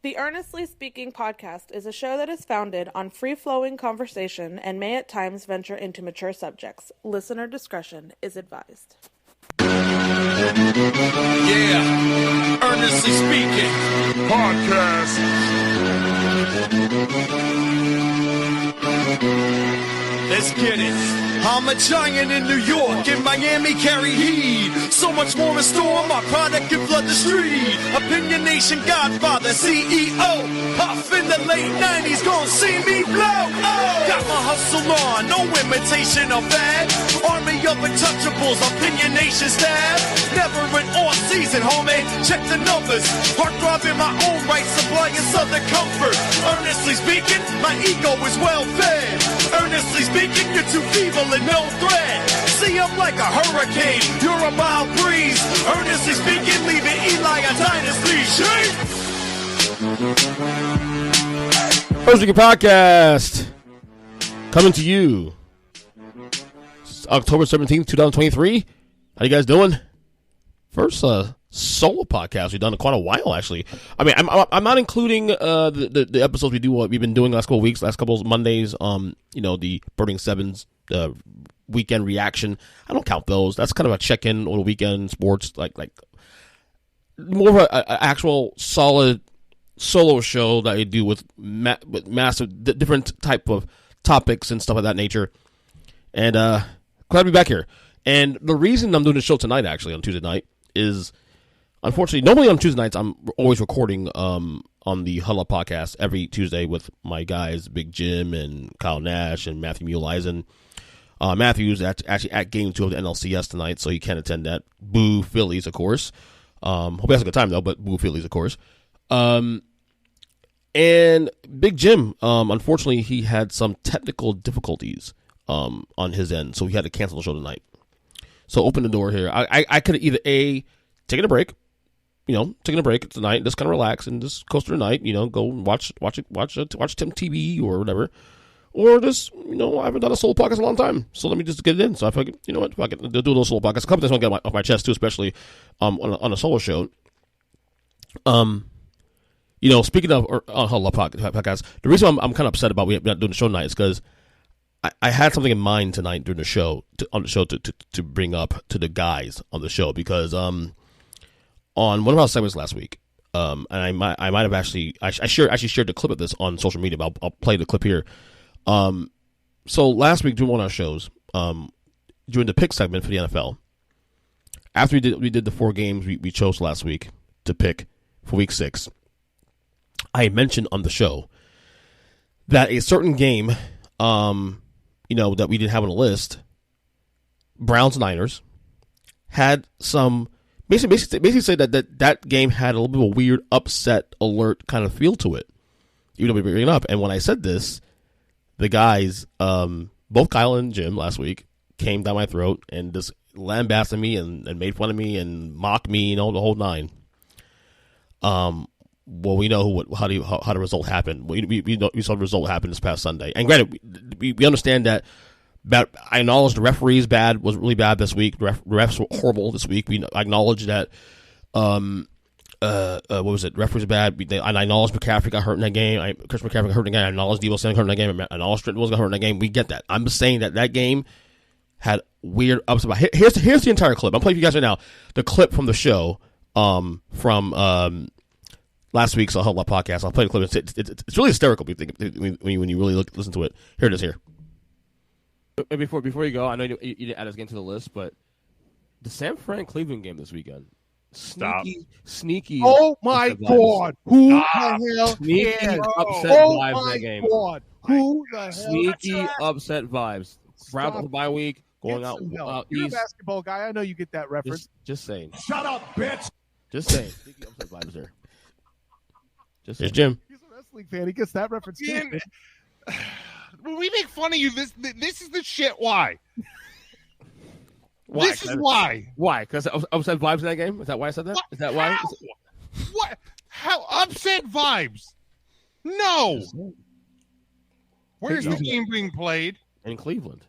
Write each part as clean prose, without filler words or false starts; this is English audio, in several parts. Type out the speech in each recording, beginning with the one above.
The Earnestly Speaking podcast is a show that is founded on free-flowing conversation and may at times venture into mature subjects. Listener discretion is advised. Yeah, Earnestly Speaking podcast. Let's get it. I'm a giant in New York, in Miami carry heat. So much more in store, my product can flood the street. Opinion Nation Godfather, CEO. Puff in the late 90s, gon' see me blow. Oh. Got my hustle on, no imitation of that. Army of untouchables, Opinion Nation staff. Never an off season, homie, check the numbers. Heart throbbing my own right, supplying southern comfort. Earnestly speaking, my ego is well fed. Earnestly speaking, you're too feeble and no threat. See, I'm like a hurricane, you're a mild breeze. Earnestly speaking, leaving Eli a dynasty. Earnestly Speaking podcast coming to you. It's October 17th, 2023. How you guys doing? First solo podcast we've done in quite a while, actually. I mean, I'm not including the episodes we've been doing the last couple of weeks, last couple of Mondays. The Burning Sevens weekend reaction. I don't count those. That's kind of a check-in on the weekend sports, like more of an actual solid solo show that I do with massive different type of topics and stuff of that nature. And glad to be back here. And the reason I'm doing the show tonight, actually, on Tuesday night, is unfortunately, normally on Tuesday nights, I'm always recording on the Huddle Up podcast every Tuesday with my guys, Big Jim and Kyle Nash and Matthew Muleisen. Matthew's actually at Game 2 of the NLCS tonight, so you can't attend that. Boo Phillies, of course. Hope he has a good time, though, but boo Phillies, of course. And Big Jim, unfortunately, he had some technical difficulties on his end, so he had to cancel the show tonight. So open the door here. I could either taking a break tonight, just kind of relax and just coast through the night, go watch Tim TV or whatever, or just I haven't done a solo podcast in a long time, so let me just get it in. So I figured, if I can do a little solo podcast, a couple things I want to get off my chest too, especially on a solo show. Speaking of Huddle Up podcast, the reason I'm kind of upset about we not doing the show tonight is because I had something in mind tonight during the show to bring up to the guys on the show, because on one of our segments last week, and I might have actually shared the clip of this on social media, but I'll play the clip here. So last week during one of our shows, during the pick segment for the NFL, after we did the 4 games we chose last week to pick for week 6, I mentioned on the show that a certain game, that we didn't have on the list, Browns-Niners, had some basically say that game had a little bit of a weird upset alert kind of feel to it, even though we bring it up. And when I said this, the guys, both Kyle and Jim last week, came down my throat and just lambasted me and made fun of me and mocked me, the whole nine. Well, we know how the result happened. We saw the result happen this past Sunday. And granted, we understand that. But I acknowledge the referees was really bad this week. The refs were horrible this week. I acknowledge that. What was it? Referees were bad. I acknowledge McCaffrey got hurt in that game. Chris McCaffrey got hurt in that game. I acknowledge Deebo Samuel got hurt in that game. I acknowledge Trent Williams got hurt in that game. We get that. I'm just saying that game had weird ups and downs. Here's the entire clip. I'm playing for you guys right now. The clip from the show from last week's Huddle Up podcast. I'll play the clip. It's really hysterical when you really listen to it. Here it is. Here. Before you go, I know you didn't add this game to the list, but the San Fran Cleveland game this weekend. Sneaky. Oh my God! Who the hell? Sneaky upset vibes in that game. God. Who the hell? Sneaky upset vibes. Browns on the bye week, going out You're east. a basketball guy. I know you get that reference. Just saying. Shut up, bitch. Just saying. Sneaky upset vibes there. Just saying. Jim. He's a wrestling fan. He gets that reference too. When we make fun of you, this is the shit. Why? Why? This is why. Why? Because upset vibes in that game? Is that why I said that? Is that why? What? How upset vibes? No. Where's the game being played? In Cleveland.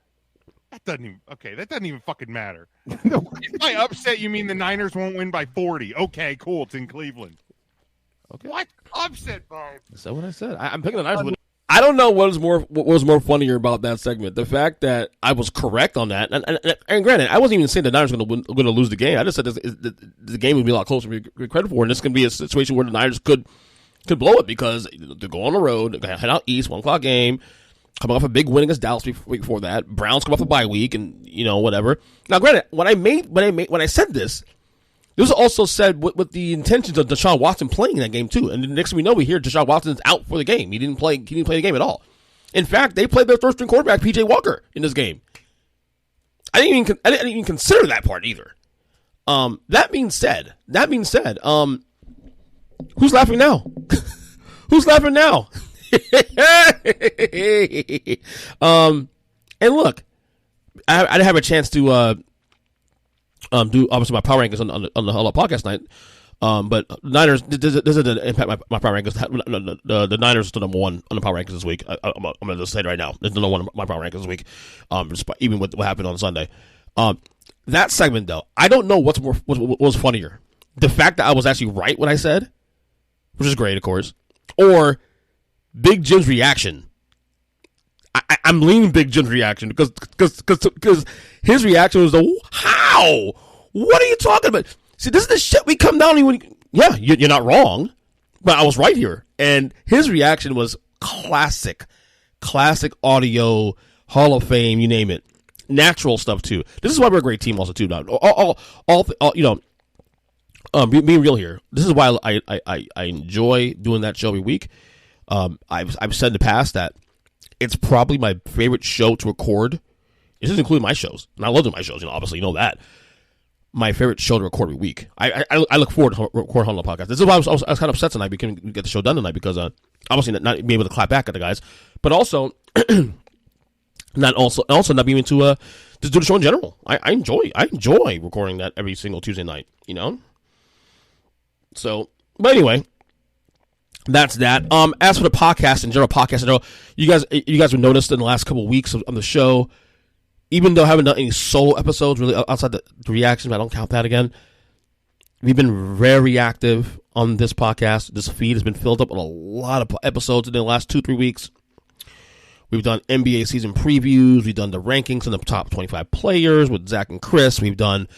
That doesn't even fucking matter. If by upset you mean the Niners won't win by 40. Okay, cool. It's in Cleveland. Okay. What? Upset mode. Is that what I said? I'm picking the Niners. I don't know what was more funnier about that segment. The fact that I was correct on that, and granted, I wasn't even saying the Niners were going to lose the game. I just said the game would be a lot closer to be credit for, and this can be a situation where the Niners could blow it because they go on the road, they head out east, 1:00 game, coming off a big win against Dallas week before that. Browns come off a bye week, and whatever. Now, granted, when I said this. It was also said with the intentions of Deshaun Watson playing in that game too, and the next thing we know, we hear Deshaun Watson's out for the game. He didn't play the game at all. In fact, they played their third string quarterback PJ Walker in this game. I didn't even consider that part either. That being said, who's laughing now? Who's laughing now? And look, I didn't have a chance to. Do obviously my power rankings on the Hello podcast night, but Niners this doesn't impact my power rankings. The Niners are still number one on the power rankings this week. I'm going to just say it right now. There's number one on my power rankings this week, even with what happened on Sunday. That segment though, I don't know what was funnier: the fact that I was actually right what I said, which is great, of course, or Big Jim's reaction. I'm leaning Big Jim's reaction because his reaction was how? What are you talking about? See, this is the shit we come down when. Yeah, you're not wrong, but I was right here, and his reaction was classic audio, Hall of Fame, you name it, natural stuff too. This is why we're a great team, also too. Being real here. This is why I enjoy doing that show every week. I've said in the past that. It's probably my favorite show to record. It doesn't include my shows. And I love doing my shows, obviously you know that. My favorite show to record every week. I look forward to recording on the podcast. This is why I was kind of upset tonight we couldn't get the show done tonight because obviously not being able to clap back at the guys, but also not being able to just do the show in general. I enjoy recording that every single Tuesday night, So, but anyway. That's that. As for the podcast in general, you guys have noticed in the last couple of weeks on the show, even though I haven't done any solo episodes really outside the reactions, I don't count that again. We've been very active on this podcast. This feed has been filled up with a lot of episodes in the last 2-3 weeks. We've done NBA season previews. We've done the rankings on the top 25 players with Zach and Chris. We've done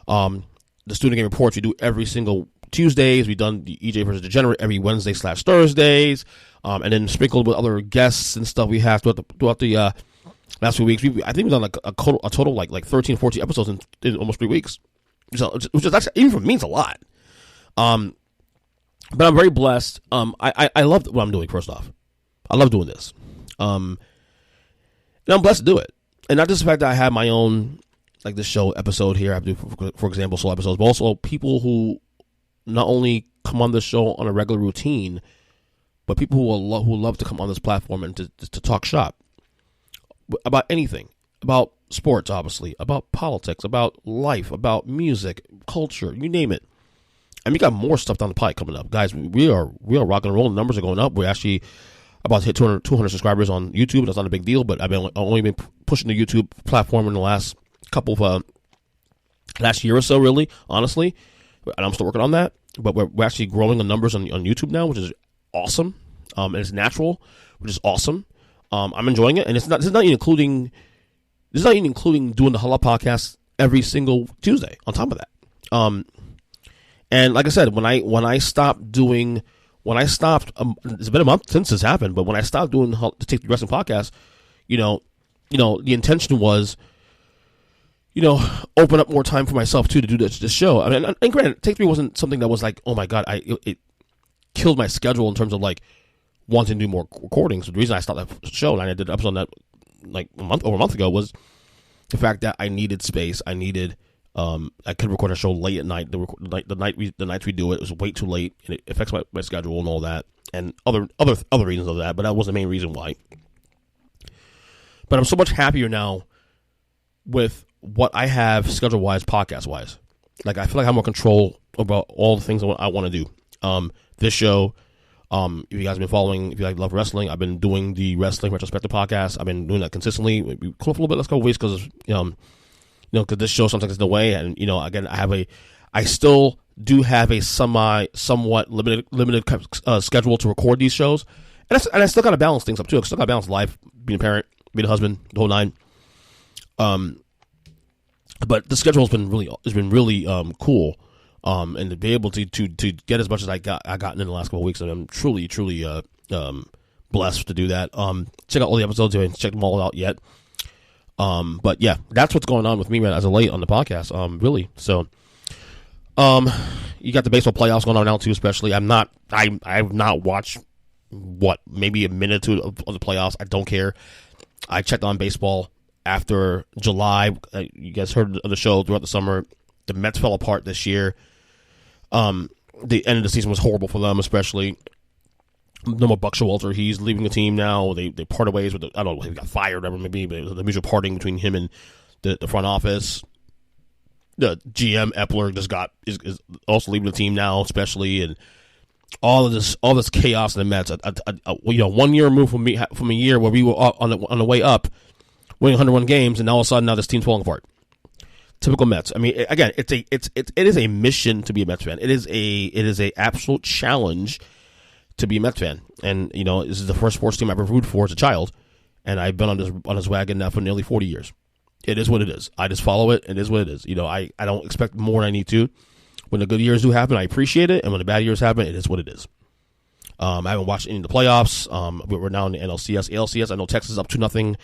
the student game reports we do every single Tuesdays. We've done the EJ versus Degenerate every Wednesday/Thursdays, and then sprinkled with other guests and stuff we have throughout the last few weeks. I think we've done like a total like 13, 14 episodes in almost 3 weeks, which is actually, even for me, it's a lot. But I'm very blessed. I love what I'm doing. First off, I love doing this, and I'm blessed to do it. And not just the fact that I have my own like this show episode here. I do, for example, solo episodes, but also people who not only come on this show on a regular routine, but people who love to come on this platform and to talk shop about anything, about sports, obviously, about politics, about life, about music, culture, you name it. And we got more stuff down the pipe coming up, guys. We are rocking and rolling. The numbers are going up. We're actually about to hit 200 subscribers on YouTube. That's not a big deal, but I've only been pushing the YouTube platform in the last couple of last year or so, really, honestly. And I'm still working on that, but we're actually growing the numbers on YouTube now, which is awesome. And it's natural, which is awesome. I'm enjoying it, and this is not even including doing the Hala podcast every single Tuesday on top of that. And like I said, when I stopped, it's been a month since this happened, but when I stopped doing the Take the Wrestling podcast, the intention was, open up more time for myself too to do this show. I mean, and granted, Take 3 wasn't something that was like, oh my god, it killed my schedule in terms of like wanting to do more recordings. The reason I stopped that show and I did an episode on that like a month ago was the fact that I needed space. I needed I could record a show late at night. The nights we do it was way too late, and it affects my schedule and all that, and other reasons of that. But that was the main reason why. But I'm so much happier now with what I have schedule wise, podcast wise. Like I feel like I have more control about all the things I want to do. This show, if you guys have been following, if you love wrestling, I've been doing the Wrestling Retrospective podcast. I've been doing that consistently. We close a little bit. Let's go waste because because this show sometimes is in the way, and again, I still do have a somewhat limited schedule to record these shows, and I still got to balance things up too. I still got to balance life, being a parent, being a husband, the whole nine. But the schedule has been really cool, and to be able to get as much as I gotten in the last couple of weeks, and I'm truly blessed to do that. Check out all the episodes. I haven't checked them all out yet. But yeah, that's what's going on with me, man, as of late on the podcast. Really. So, you got the baseball playoffs going on now too, especially. I have not watched maybe a minute or two of the playoffs. I don't care. I checked on baseball after July. You guys heard of the show throughout the summer. The Mets fell apart this year. The end of the season was horrible for them, especially. No more Buck Showalter. He's leaving the team now. They parted ways with I don't know, he got fired or whatever maybe, but the mutual parting between him and the front office. The GM Epler is also leaving the team now, especially, and all this chaos in the Mets. 1 year removed from a year where we were on the way up, winning 101 games, and all of a sudden now this team's falling apart. Typical Mets. I mean, again, it is a mission to be a Mets fan. It is a absolute challenge to be a Mets fan, and this is the first sports team I ever rooted for as a child, and I've been on this wagon now for nearly 40 years. It is what it is. I just follow it. It is what it is. I don't expect more than I need to. When the good years do happen, I appreciate it, and when the bad years happen, it is what it is. I haven't watched any of the playoffs. We're now in the NLCS, ALCS. I know Texas is up 2-0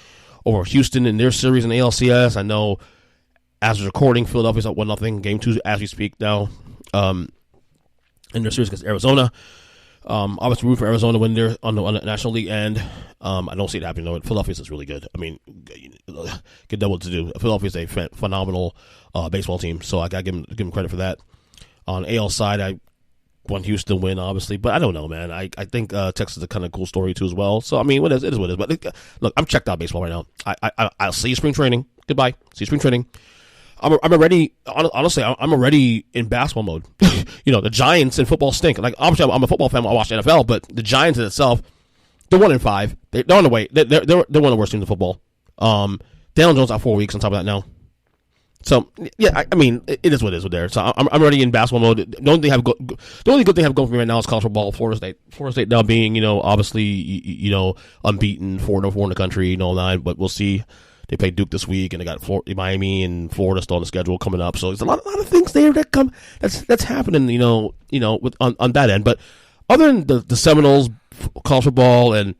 over Houston in their series in the ALCS. I know, as we're recording, Philadelphia's up 1-0, game 2 as we speak now, in their series against Arizona. Obviously, root for Arizona to win there on the National League end. I don't see it happening though. Philadelphia's is really good. I mean, get double to do. Philadelphia's a phenomenal baseball team, so I got to give them credit for that. On AL side, I want Houston to win, obviously, but I don't know, man. I think Texas is a kind of cool story too as well. So I mean, it is what it is. But look, I'm checked out baseball right now. I'll see you spring training. Goodbye. See you spring training. I'm already, honestly, I'm already in basketball mode. The Giants and football stink. Like, obviously, I'm a football fan. I watch the NFL, but the Giants in itself, they're 1-5. They're on the way. They're one of the worst teams in football. Daniel Jones out 4 weeks on top of that now. So yeah, I mean, it is what it is with there. So I'm already in basketball mode. The only good thing I have going for me right now is college football. Florida State now being obviously unbeaten, 4-4 in the country, that. But we'll see. They play Duke this week, and they got Miami and Florida still on the schedule coming up. So there's a lot of things there that come that's happening. With on that end. But other than the Seminoles, college football, and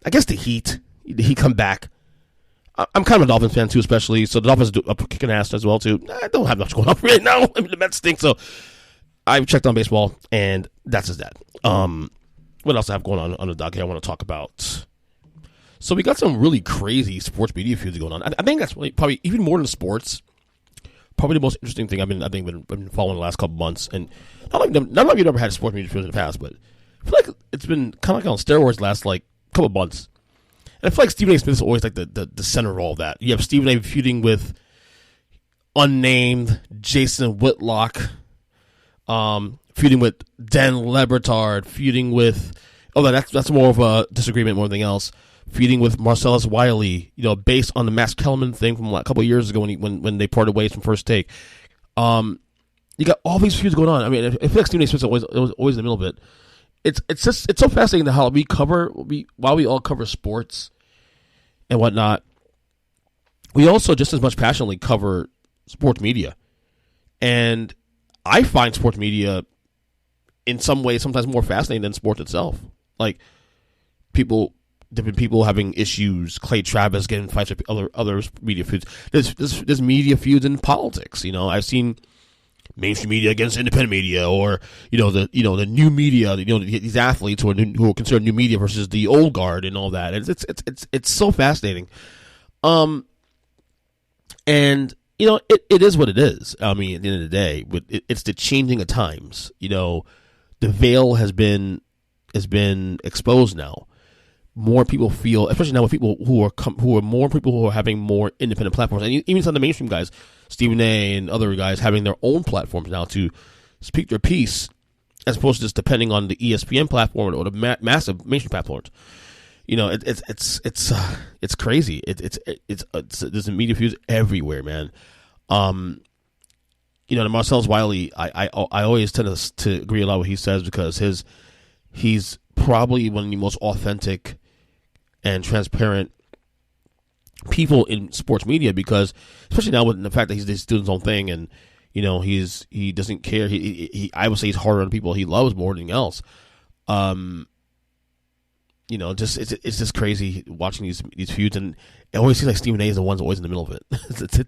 I guess the Heat come back. I'm kind of a Dolphins fan too, especially. So the Dolphins are kicking ass as well too. I don't have much going on right now. I mean, the Mets stink. So I've checked on baseball, and that's just that. What else I have going on the docket I want to talk about? So we got some really crazy sports media feuds going on. I think that's really, probably even more than sports. Probably the most interesting thing I've been following the last couple months. And not like you've never had sports media feuds in the past, but I feel like it's been kind of like on steroids the last couple months. And I feel like Stephen A. Smith is always like the center of all of that. You have Stephen A. feuding with unnamed Jason Whitlock, feuding with Dan Lebertard, feuding with that's more of a disagreement more than anything else. Feuding with Marcellus Wiley, based on the Max Kellerman thing from a couple of years ago when they parted ways from First Take. You got all these feuds going on. I mean, I feel like Stephen A. Smith's always in the middle of it. It's so fascinating how while we all cover sports and whatnot, we also just as much passionately cover sports media. And I find sports media in some ways sometimes more fascinating than sports itself. Like different people having issues, Clay Travis getting fights with other media feuds. There's media feuds in politics. I've seen mainstream media against independent media, or the new media. These athletes who are considered new media versus the old guard and all that. It's so fascinating. And it is what it is. I mean, at the end of the day, it's the changing of times. The veil has been exposed now. More people feel, especially now with people who are having more independent platforms, and even some of the mainstream guys, Stephen A. and other guys, having their own platforms now to speak their piece, as opposed to just depending on the ESPN platform or the massive mainstream platforms. It's crazy. It's there's media feuds everywhere, man. the Marcellus Wiley, I always tend to agree a lot with what he says because he's probably one of the most authentic and transparent people in sports media because, especially now with the fact that he's doing his own thing and he doesn't care. He I would say he's harder on people he loves more than anything else. It's just crazy watching these feuds, and it always seems like Stephen A is the one's always in the middle of it.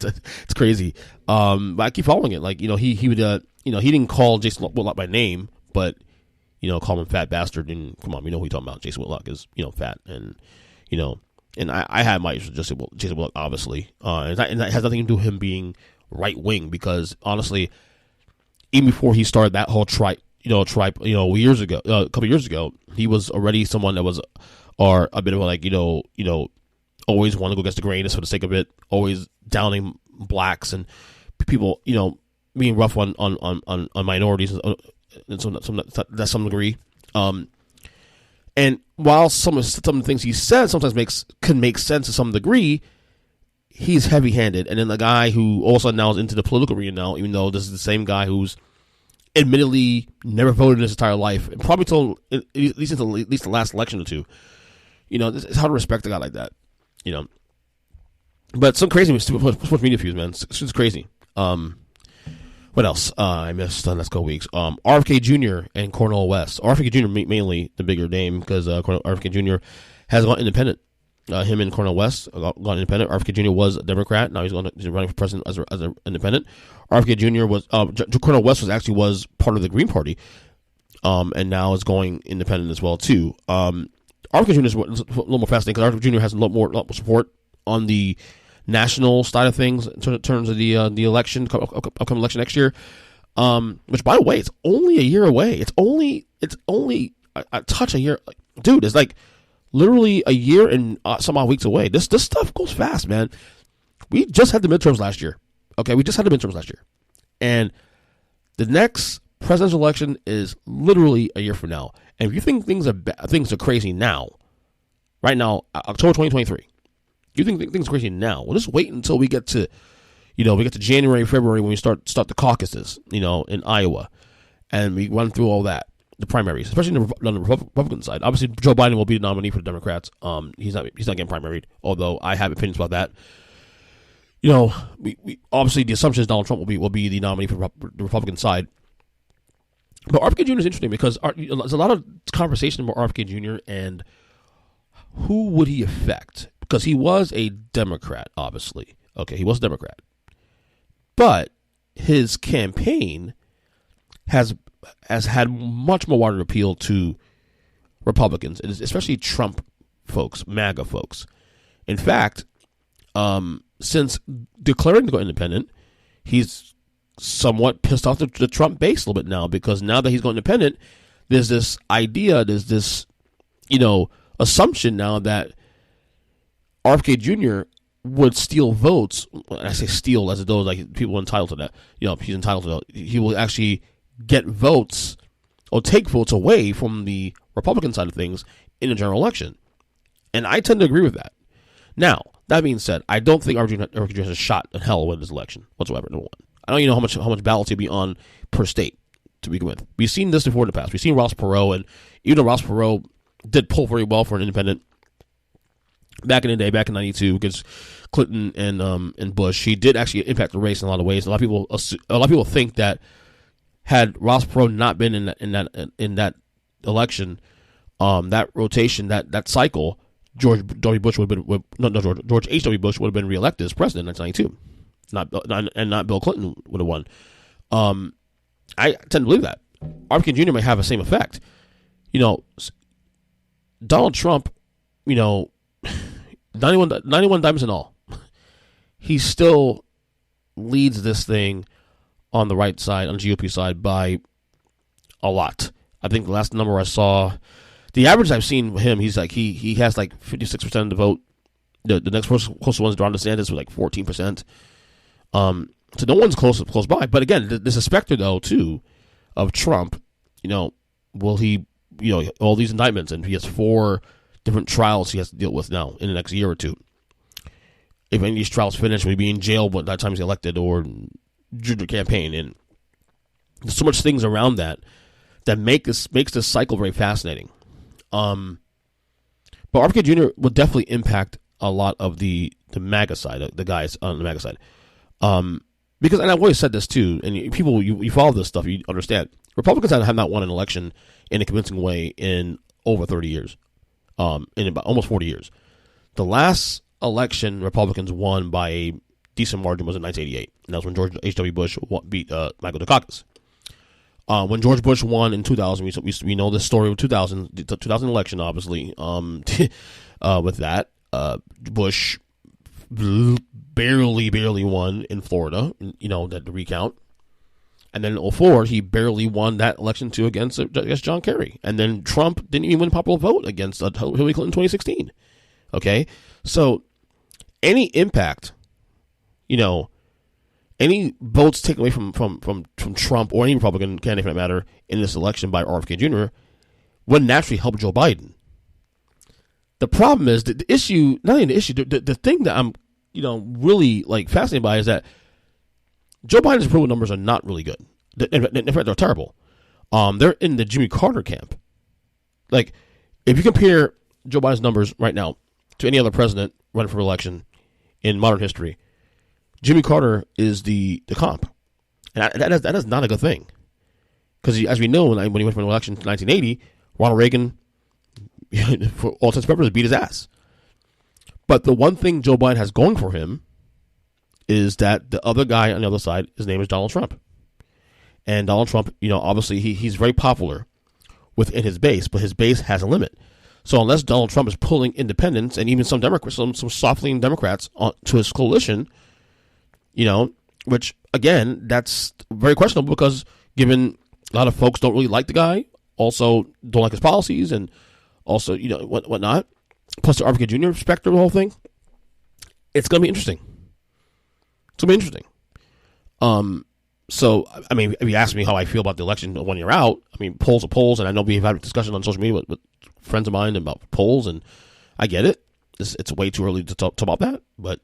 It's crazy. But I keep following it. Like he would he didn't call Jason Whitlock by name, but call him fat bastard. And come on, we know who you're talking about. Jason Whitlock is fat, and and I had my issues with Jason Whitlock, obviously, and that has nothing to do with him being right wing because honestly, even before he started that whole years ago, a couple years ago, he was already someone that was, or a bit of like, always want to go against the grain just for the sake of it, always downing blacks and people, being rough on minorities and to some degree. And while some of the things he said sometimes can make sense to some degree, he's heavy-handed. And then the guy who also now is into the political arena now, even though this is the same guy who's admittedly never voted in his entire life, and probably till at least the last election or two. It's hard to respect a guy like that. But some crazy sports media feuds, man. It's crazy. What else? I missed the last couple weeks. RFK Jr. and Cornel West. RFK Jr. mainly the bigger name because RFK Jr. has gone independent. Him and Cornel West gone independent. RFK Jr. was a Democrat. Now he's running for president as an independent. RFK Jr. was Cornel West was part of the Green Party, and now is going independent as well too. RFK Jr. is a little more fascinating because RFK Jr. has a lot more support on the national side of things in terms of the election, upcoming election next year. Which, by the way, it's only a year away. It's only a touch a year. Dude, it's like literally a year and some odd weeks away. This stuff goes fast, man. We just had the midterms last year. Okay, we just had the midterms last year. And the next presidential election is literally a year from now. And if you think things are crazy now, right now, October 2023, you think things are crazy now, well, just wait until we get to, January, February when we start the caucuses, in Iowa. And we run through all that. The primaries, especially on the Republican side. Obviously, Joe Biden will be the nominee for the Democrats. He's not getting primaried, although I have opinions about that. We obviously the assumption is Donald Trump will be the nominee for the Republican side. But RFK Jr. is interesting because there's a lot of conversation about RFK Jr. and who would he affect because he was a Democrat, obviously. Okay, he was a Democrat, but his campaign has had much more wider appeal to Republicans, especially Trump folks, MAGA folks. In fact, since declaring to go independent, he's somewhat pissed off the Trump base a little bit now because now that he's going independent, there's this assumption now that RFK Jr. would steal votes. I say steal as though like people are entitled to that. He's entitled to that. He will actually get votes or take votes away from the Republican side of things in a general election. And I tend to agree with that. Now, that being said, I don't think RFK Jr. has a shot in hell with this election whatsoever, number one. I don't even know how much ballots he'll be on per state to begin with. We've seen this before in the past. We've seen Ross Perot, and even though Ross Perot did poll very well for an independent back in the day, back in '92, against Clinton and Bush, he did actually impact the race in a lot of ways. A lot of people think that had Ross Perot not been in that election, that rotation, that cycle, George H.W. Bush would have been reelected as president in 1992, not Bill Clinton would have won. I tend to believe that RFK Jr. may have the same effect. Donald Trump, 91 diamonds and all, he still leads this thing on the right side, on the GOP side, by a lot. I think the last number I saw, the average I've seen with him, he's like he has like 56% of the vote. The next closest one's Ron DeSantis with like 14%. So no one's close by. But again, there's a specter though too of Trump. Will he? All these indictments, and he has 4 different trials he has to deal with now in the next year or two. If any of these trials finish, will he be in jail by the time he's elected, or Jr. campaign, and there's so much things around that makes this cycle very fascinating. But RFK Jr. will definitely impact a lot of the MAGA side, the guys on the MAGA side. Because, and I've always said this too, and people, you follow this stuff, you understand, Republicans have not won an election in a convincing way in over 30 years, in about almost 40 years. The last election Republicans won by a decent margin was in 1988, and that was when George H.W. Bush beat Michael Dukakis. When George Bush won in 2000, we know the story of the 2000 election, obviously. With that, Bush barely won in Florida, that the recount. And then in 2004, he barely won that election too against John Kerry. And then Trump didn't even win popular vote against Hillary Clinton in 2016. Okay? So any impact, any votes taken away from Trump or any Republican candidate for that matter in this election by RFK Jr. would naturally help Joe Biden. The problem is that the issue, not even the issue, the thing that I'm, really fascinated by is that Joe Biden's approval numbers are not really good. In fact, they're terrible. They're in the Jimmy Carter camp. Like, if you compare Joe Biden's numbers right now to any other president running for election in modern history, Jimmy Carter is the comp. And that is not a good thing. Because as we know, when he went for an election in 1980, Ronald Reagan, for all intents and purposes, beat his ass. But the one thing Joe Biden has going for him is that the other guy on the other side, his name is Donald Trump. And Donald Trump, obviously he's very popular within his base, but his base has a limit. So unless Donald Trump is pulling independents and even some Democrats, some soft-leaning Democrats to his coalition, which, again, that's very questionable because given a lot of folks don't really like the guy, also don't like his policies, and also, whatnot, plus the RFK Jr. specter of the whole thing, it's going to be interesting. It's going to be interesting. So, I mean, if you ask me how I feel about the election 1 year out, I mean, polls are polls, and I know we've had a discussion on social media with friends of mine about polls, and I get it. It's way too early to talk about that, but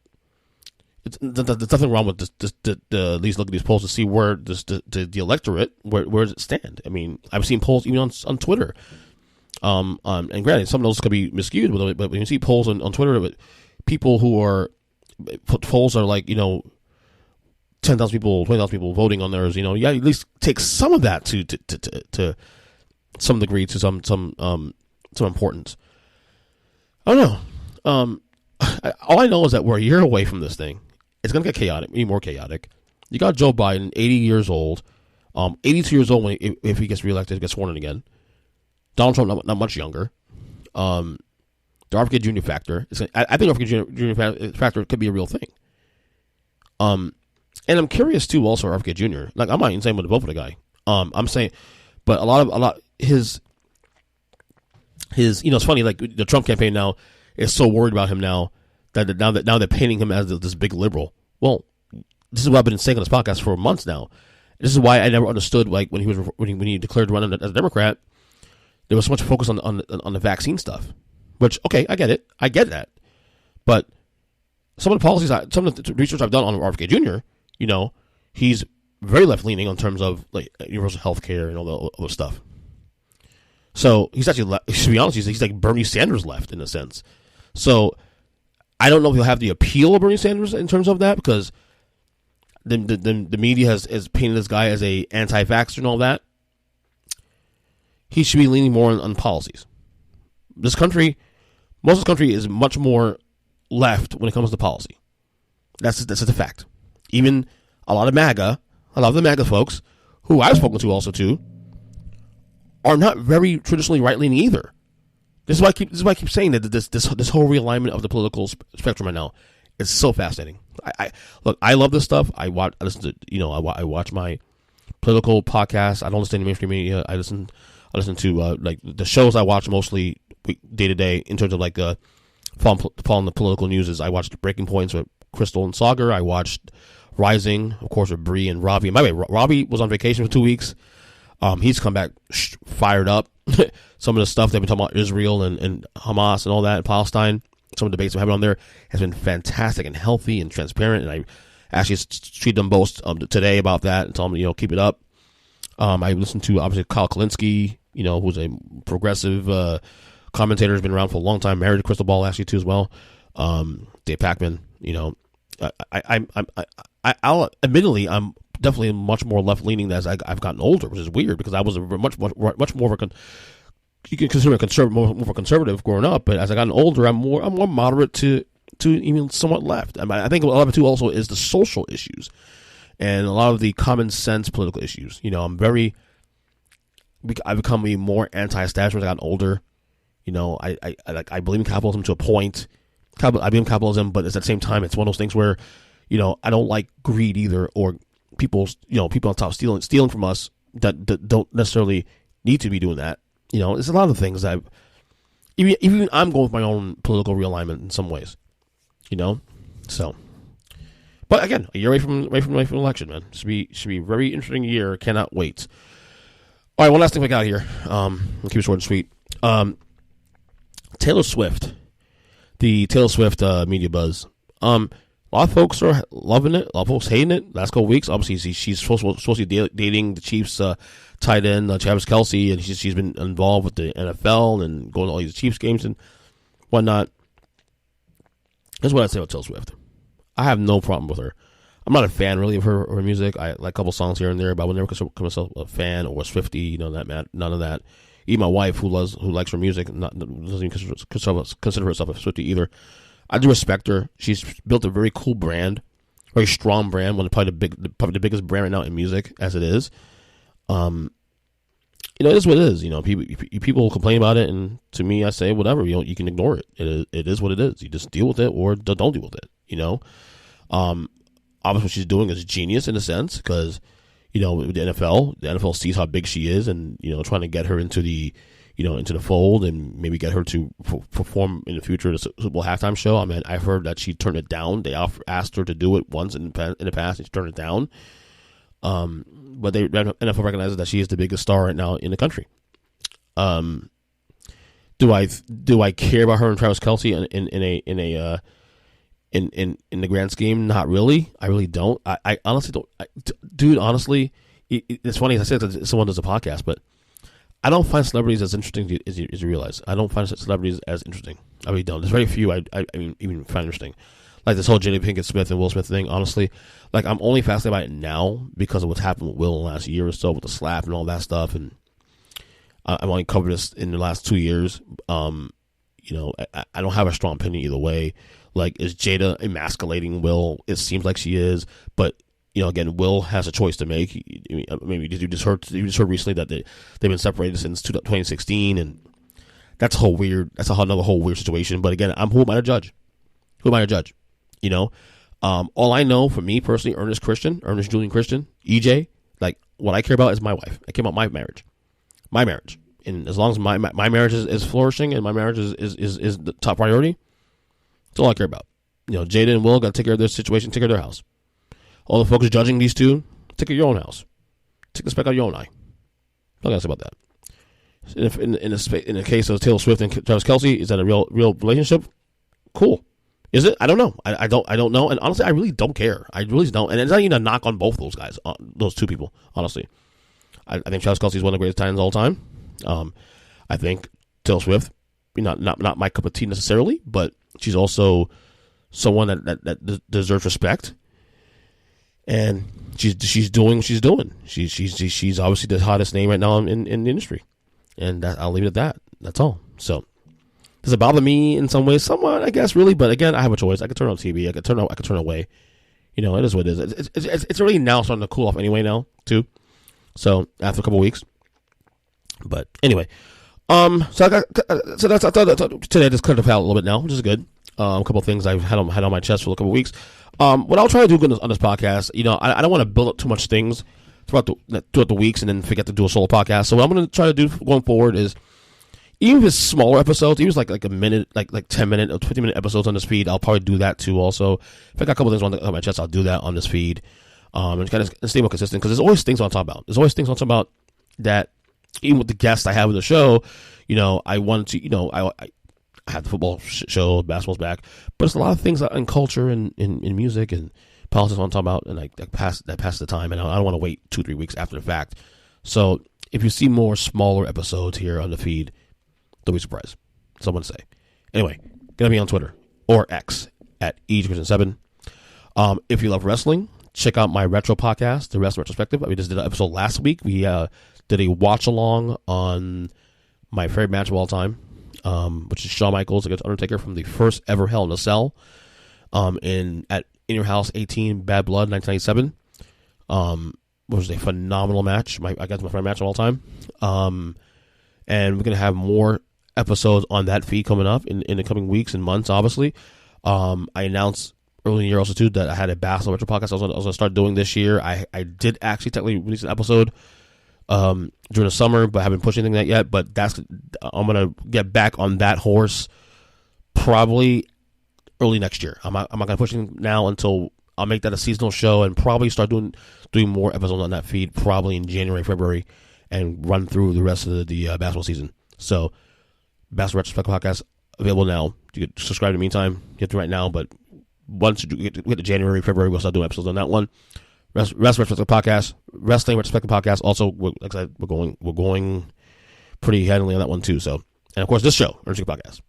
there's nothing wrong with this, at least look at these polls to see where the electorate, where does it stand? I mean, I've seen polls even on Twitter. And granted, some of those could be miscued, but when you see polls on Twitter, people who are, polls are like, 10,000 people, 20,000 people voting on theirs, you at least take some of that to some degree, to some importance. I don't know. All I know is that we're a year away from this thing. It's going to get chaotic, even more chaotic. You got Joe Biden, 80 years old, 82 years old if he gets reelected, gets sworn in again. Donald Trump, not much younger. The RFK Jr. factor, I think RFK Jr. factor could be a real thing. And I'm curious too, also RFK Jr. Like, I'm not even saying I'm going to vote for the guy. I'm saying, but a lot his it's funny, like the Trump campaign now is so worried about him now that now they're painting him as this big liberal. Well, this is what I've been saying on this podcast for months now. This is why I never understood, like, when he declared to run as a Democrat, there was so much focus on the vaccine stuff. Which, okay, I get it, I get that, but some of the policies, some of the research I've done on RFK Jr., he's very left leaning in terms of like universal health care and all the other stuff. So he's actually, to be honest, he's like Bernie Sanders left in a sense. So I don't know if he'll have the appeal of Bernie Sanders in terms of that, because the media has painted this guy as a anti-vaxxer and all that. He should be leaning more on policies. Most of this country is much more left when it comes to policy. That's just a fact. Even a lot of the MAGA folks, who I've spoken to also too, are not very traditionally right-leaning either. This is why I keep saying that this whole realignment of the political spectrum right now is so fascinating. I love this stuff. I watch my political podcasts. I don't listen to any mainstream media. I listen to like the shows I watch mostly day to day in terms of like following the political news. Is I watched Breaking Points with Crystal and Sagar. I watched Rising, of course, with Bree and Robbie. And by the way, Robbie was on vacation for 2 weeks. He's come back fired up. Some of the stuff they've been talking about Israel and Hamas and all that in Palestine, some of the debates we're having on there has been fantastic and healthy and transparent. And Actually, tweeted them both today about that and told them, keep it up. I listened to, obviously, Kyle Kalinske, who's a progressive commentator, has been around for a long time, married to Crystal Ball, actually, too, as well. Dave Packman, I'll admittedly, I'm definitely much more left-leaning as I've gotten older, which is weird because I was much more of a you can consider me a conservative, more of a conservative growing up, but as I gotten older, I'm more moderate to even somewhat left. I think a lot of it too also is the social issues and a lot of the common sense political issues. I've become even more anti-establishment as I gotten older. I believe in capitalism to a point. I believe in capitalism, but at the same time, it's one of those things where, I don't like greed either, or people on top stealing from us that don't necessarily need to be doing that. There's a lot of things that even I'm going with my own political realignment in some ways. So. But again, a year away from election, man. Should be a very interesting year. Cannot wait. All right, one last thing we got here. We'll keep it short and sweet. Taylor Swift, the Taylor Swift media buzz. A lot of folks are loving it. A lot of folks hating it. Last couple of weeks, obviously, she's supposed to be dating the Chiefs tight end Travis Kelce, and she's been involved with the NFL and going to all these Chiefs games and whatnot. Here's what I'd say about Taylor Swift. I have no problem with her. I'm not a fan really of her music. I like a couple songs here and there, but I would never consider myself a fan or a Swiftie. None of that. Even my wife, who likes her music, doesn't even consider herself a Swiftie either. I do respect her. She's built a very cool brand, very strong brand. One of probably the biggest brand right now in music, as it is. It is what it is. People complain about it, and to me, I say whatever. You can ignore it. It is what it is. You just deal with it or don't deal with it. Obviously, what she's doing is genius in a sense because, the NFL sees how big she is, and trying to get her into the fold and maybe get her to perform in the future at a Super Bowl halftime show. I mean, I've heard that she turned it down. They asked her to do it once in the past, and she turned it down. But the NFL recognizes that she is the biggest star right now in the country. Do I care about her and Travis Kelce in the grand scheme? Not really. I really don't. I honestly don't. Dude, honestly, it's funny. As I said, someone does a podcast, but I don't find celebrities as interesting as you realize. I don't find celebrities as interesting. I really don't. There's very few I even find interesting. Like this whole Jada Pinkett Smith and Will Smith thing, honestly, like I'm only fascinated by it now because of what's happened with Will in the last year or so with the slap and all that stuff. And I've only covered this in the last 2 years. I don't have a strong opinion either way. Like, is Jada emasculating Will? It seems like she is, but again, Will has a choice to make. Maybe you just heard recently that they've been separated since 2016, and that's another whole weird situation. But again, who am I to judge? All I know for me personally, Earnest Julian Christian, EJ, like what I care about is my wife. I care about my marriage, and as long as my marriage is flourishing and my marriage is the top priority, that's all I care about. Jada and Will got to take care of their situation, take care of their house. All the folks judging these two, take care of your own house. Take the speck out of your own eye. All I got to say about that. In the case of Taylor Swift and Travis Kelce, is that a real relationship? Cool. Is it? I don't know. I don't know. And honestly, I really don't care. I really don't. And it's not even a knock on both those guys, those two people, honestly. I think Travis Kelce is one of the greatest talents of all time. I think Taylor Swift, not my cup of tea necessarily, but she's also someone that deserves respect. And she's doing what she's doing. She's obviously the hottest name right now in the industry. And I'll leave it at that. That's all. So does it bother me in some ways? Somewhat, I guess, really. But again, I have a choice. I could turn on TV. I could turn away. It is what it is. It's already now starting to cool off anyway now, too. So after a couple of weeks. But anyway. I thought today I just cut it out a little bit now, which is good. A couple of things I've had on my chest for a couple of weeks. What I'll try to do on this podcast, I don't want to build up too much things throughout the weeks and then forget to do a solo podcast. So what I'm going to try to do going forward is, even if it's smaller episodes, even if it's like a minute, like 10-minute or 20-minute episodes on this feed, I'll probably do that too also. If I got a couple of things on my chest, I'll do that on this feed. And kind of stay more consistent because there's always things I want to talk about. There's always things I want to talk about that, even with the guests I have in the show, I wanted to, I have the football show, basketball's back, but it's a lot of things in culture and in music and Politics I'm talking about, and that passed the time, and I don't want to wait 2-3 weeks after the fact. So if you see more smaller episodes here on the feed, don't be surprised. That's all I want to say. Anyway, gonna be on Twitter or X at EJ Christian 7. If you love wrestling, check out my retro podcast, the Wrestling Retrospective. We just did an episode last week. We did a watch along on my favorite match of all time, which is Shawn Michaels against Undertaker from the first ever Hell in a Cell at In Your House 18 Bad Blood 1997. Which was a phenomenal match. I guess my favorite match of all time. And we're gonna have more episodes on that feed coming up in the coming weeks and months. Obviously, I announced early in the year also too that I had a basketball retro podcast I was gonna start doing this year. I did actually technically release an episode during the summer, but I haven't pushed anything that yet. But I'm gonna get back on that horse probably early next year. I'm not gonna push anything now until I'll make that a seasonal show and probably start doing more episodes on that feed probably in January, February, and run through the rest of the basketball season. So, Basketball Retrospective Podcast available now. You can subscribe in the meantime. You have to right now, but once you get to January, February, we'll start doing episodes on that one. Wrestling Retrospective Podcast, Wrestling Retrospective Podcast. Also, like I said, we're going pretty heavily on that one too. So, and of course, this show, Earnestly Podcast.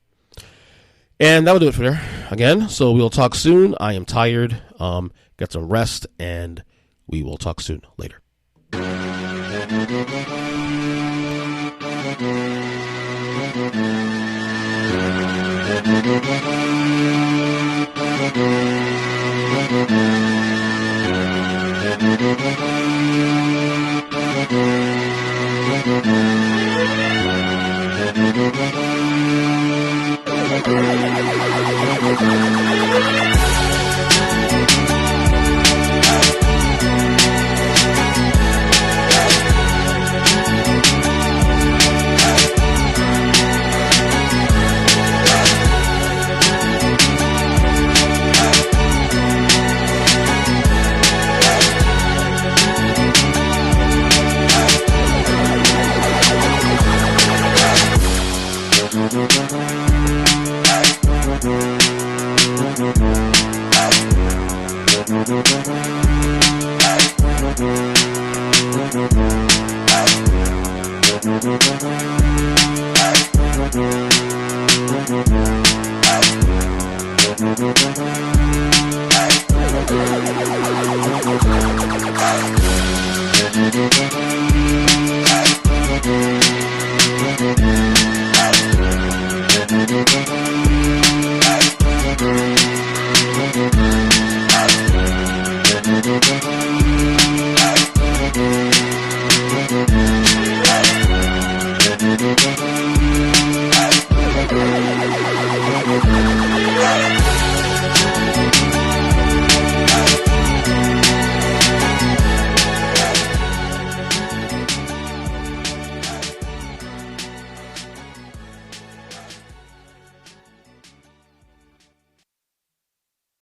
And that will do it for there again. So we'll talk soon. I am tired. Get some rest, and we will talk soon. Later. Hey!